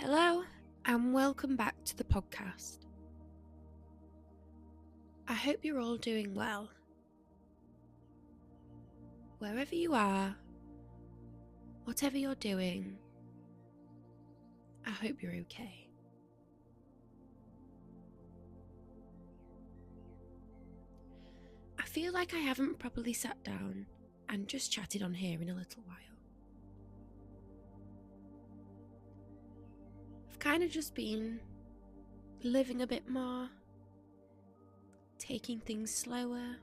Hello, and welcome back to the podcast. I hope you're all doing well. Wherever you are, whatever you're doing, I hope you're okay. I feel like I haven't properly sat down and just chatted on here in a little while. I've kind of just been living a bit more, taking things slower,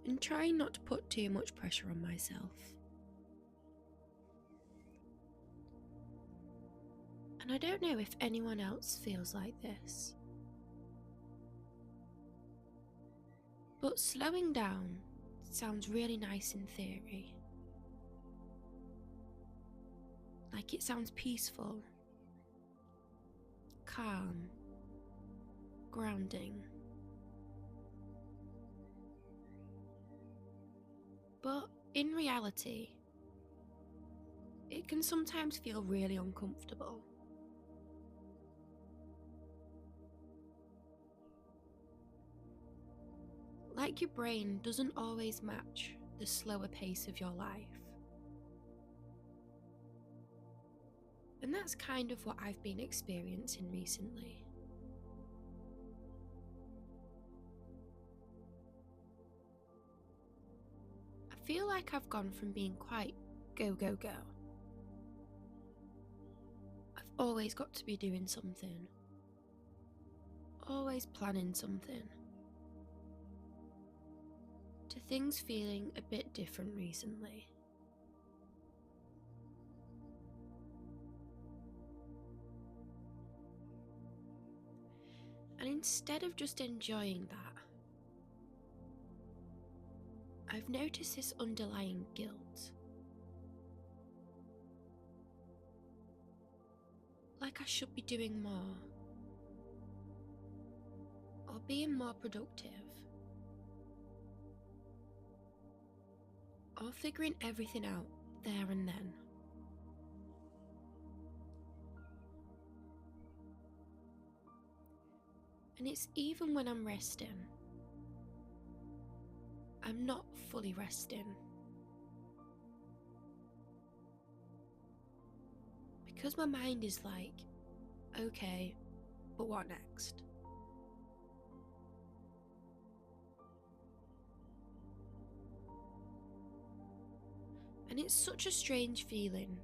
and trying not to put too much pressure on myself. And I don't know if anyone else feels like this. But slowing down sounds really nice in theory. Like it sounds peaceful, calm, grounding. But in reality, it can sometimes feel really uncomfortable. Like your brain doesn't always match the slower pace of your life. And that's kind of what I've been experiencing recently. I feel like I've gone from being quite go, go, go. I've always got to be doing something. Always planning something. To things feeling a bit different recently. And instead of just enjoying that, I've noticed this underlying guilt. Like I should be doing more. Or being more productive. Or figuring everything out there and then. And it's even when I'm resting. I'm not fully resting. Because my mind is like, okay, but what next? And it's such a strange feeling.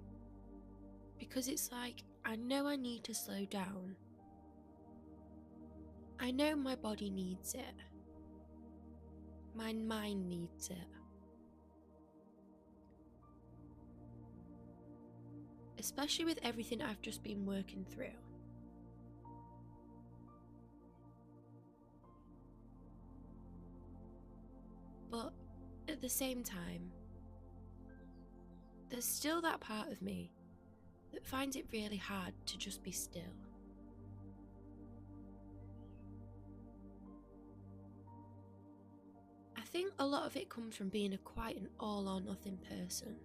Because it's like, I know I need to slow down. I know my body needs it. My mind needs it. Especially with everything I've just been working through. But at the same time, there's still that part of me that finds it really hard to just be still. I think a lot of it comes from being quite an all or nothing person.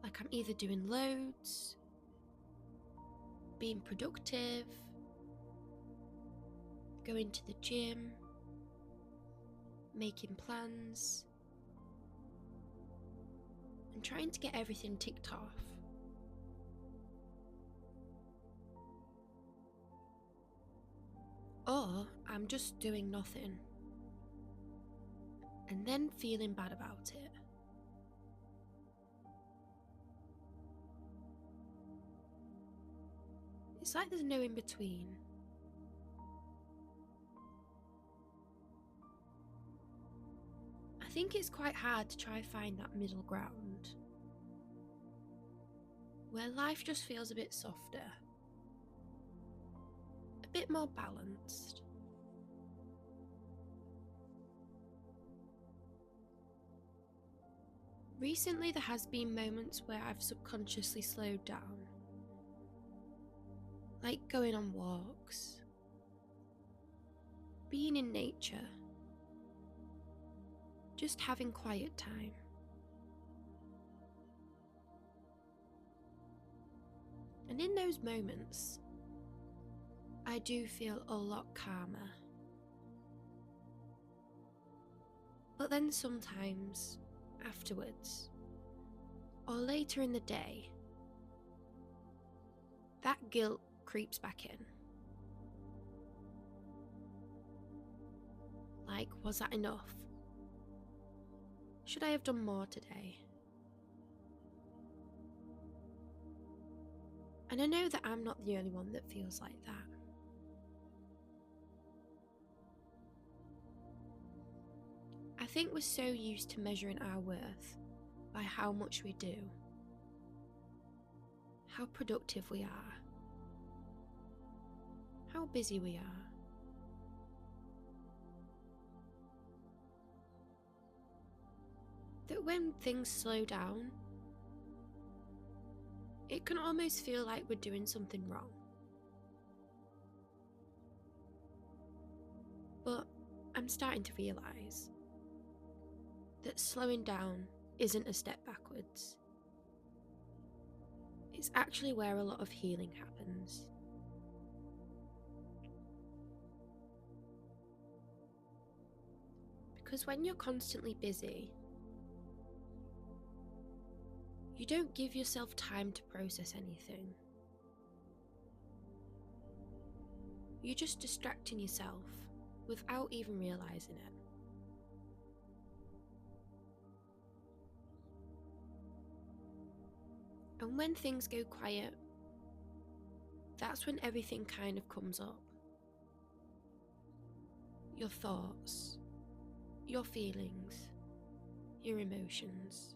Like I'm either doing loads, being productive, going to the gym, making plans, and trying to get everything ticked off. Or I'm just doing nothing, and then feeling bad about it. It's like there's no in between. I think it's quite hard to try and find that middle ground, where life just feels a bit softer, a bit more balanced. Recently there has been moments where I've subconsciously slowed down, like going on walks, being in nature, just having quiet time. And in those moments, I do feel a lot calmer. But then sometimes, afterwards, or later in the day, that guilt creeps back in. Like, was that enough? Should I have done more today? And I know that I'm not the only one that feels like that. I think we're so used to measuring our worth by how much we do, how productive we are, how busy we are. That when things slow down, it can almost feel like we're doing something wrong. But I'm starting to realise that slowing down isn't a step backwards. It's actually where a lot of healing happens. Because when you're constantly busy, you don't give yourself time to process anything. You're just distracting yourself without even realising it. And when things go quiet, that's when everything kind of comes up. Your thoughts, your feelings, your emotions.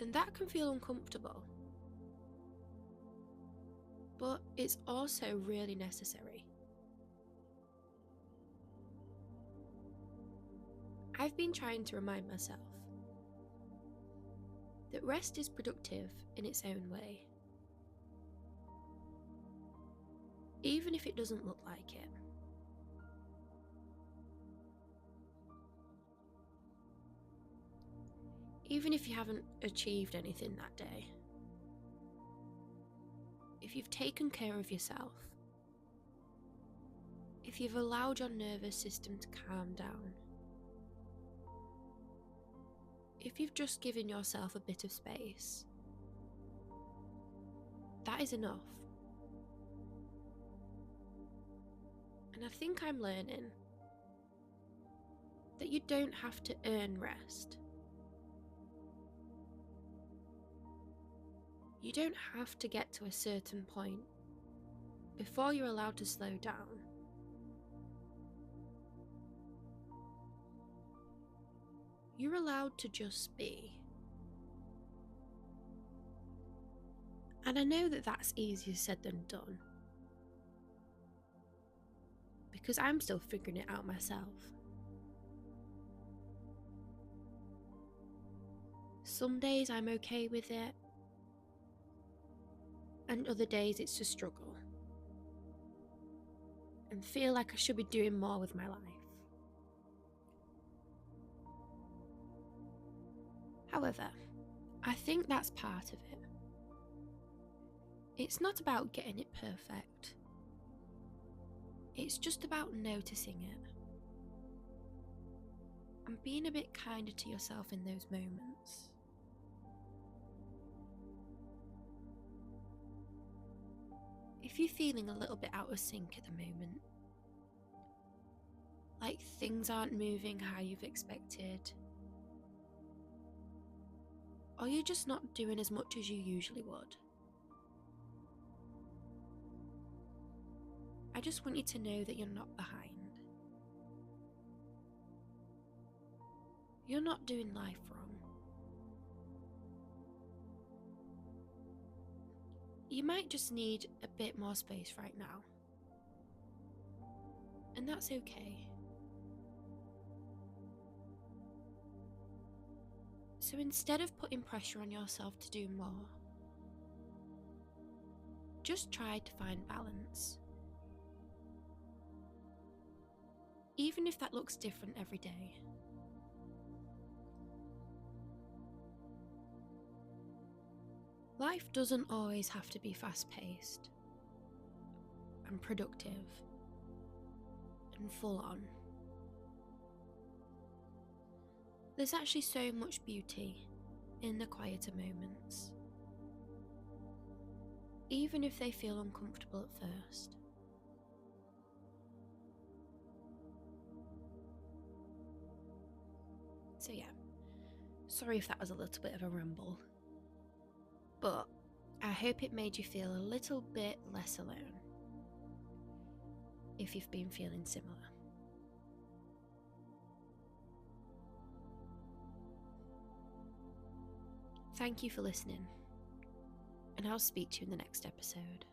And that can feel uncomfortable. But it's also really necessary. I've been trying to remind myself that rest is productive in its own way, even if it doesn't look like it. Even if you haven't achieved anything that day. If you've taken care of yourself. If you've allowed your nervous system to calm down. If you've just given yourself a bit of space. That is enough. And I think I'm learning that you don't have to earn rest. You don't have to get to a certain point before you're allowed to slow down. You're allowed to just be. And I know that that's easier said than done, because I'm still figuring it out myself. Some days I'm okay with it, and other days it's a struggle, and feel like I should be doing more with my life. However, I think that's part of it. It's not about getting it perfect. It's just about noticing it and being a bit kinder to yourself in those moments. If you're feeling a little bit out of sync at the moment, like things aren't moving how you've expected, or you're just not doing as much as you usually would, I just want you to know that you're not behind. You're not doing life wrong. You might just need a bit more space right now. And that's okay. So instead of putting pressure on yourself to do more, just try to find balance. Even if that looks different every day. Life doesn't always have to be fast paced and productive and full on. There's actually so much beauty in the quieter moments, even if they feel uncomfortable at first. So yeah, sorry if that was a little bit of a ramble, but I hope it made you feel a little bit less alone if you've been feeling similar. Thank you for listening, and I'll speak to you in the next episode.